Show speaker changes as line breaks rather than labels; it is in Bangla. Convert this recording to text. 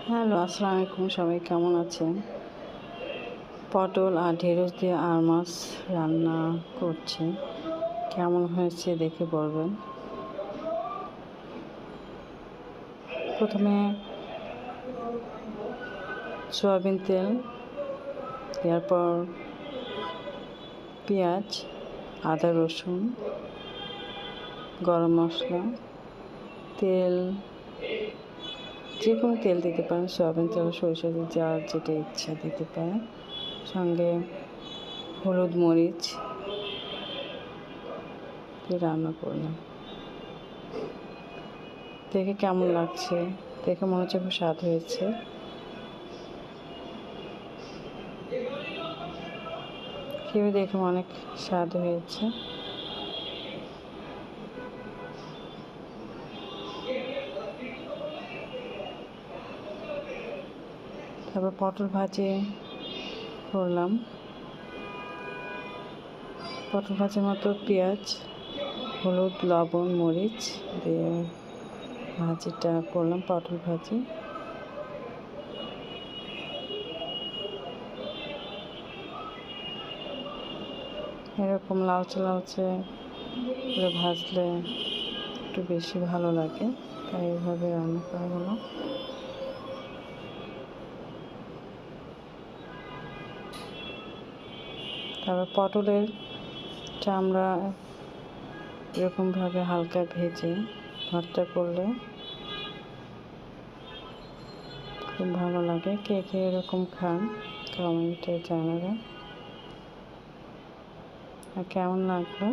হ্যালো, আসসালামু আলাইকুম। সবাই কেমন আছেন? পটল আর ঢেঁড়স দিয়ে আর মাছ রান্না করছি। কেমন হয়েছে দেখে বলবেন। প্রথমে সয়াবিন তেল দেওয়ার পর পেঁয়াজ, আদা, রসুন, গরম মশলা, তেল, যে কোনো তেল দিতে পারেন, সয়াবিন তেল, সরিষা তেল, যার যেটা ইচ্ছা দিতে পারেন। সঙ্গে হলুদ, মরিচ দিয়ে রান্না করলাম। দেখে কেমন লাগছে? দেখে মনে হচ্ছে খুব স্বাদ হয়েছে। খেয়ে দেখে অনেক স্বাদ হয়েছে। তারপর পটল ভাজি করলাম। পটল ভাজির মতো পেঁয়াজ, হলুদ, লবণ, মরিচ দিয়ে ভাজিটা করলাম, পটল ভাজি। এরকম লালচে লালচে করে ভাজলে একটু বেশি ভালো লাগে, তাই এভাবে রান্না করা হলো। তারপর পটলের চামড়া এরকমভাবে হালকা ভেজে ভর্তা করলে খুব ভালো লাগে। কে কে এরকম খান কমেন্টে জানাবেন। আর কেমন লাগলো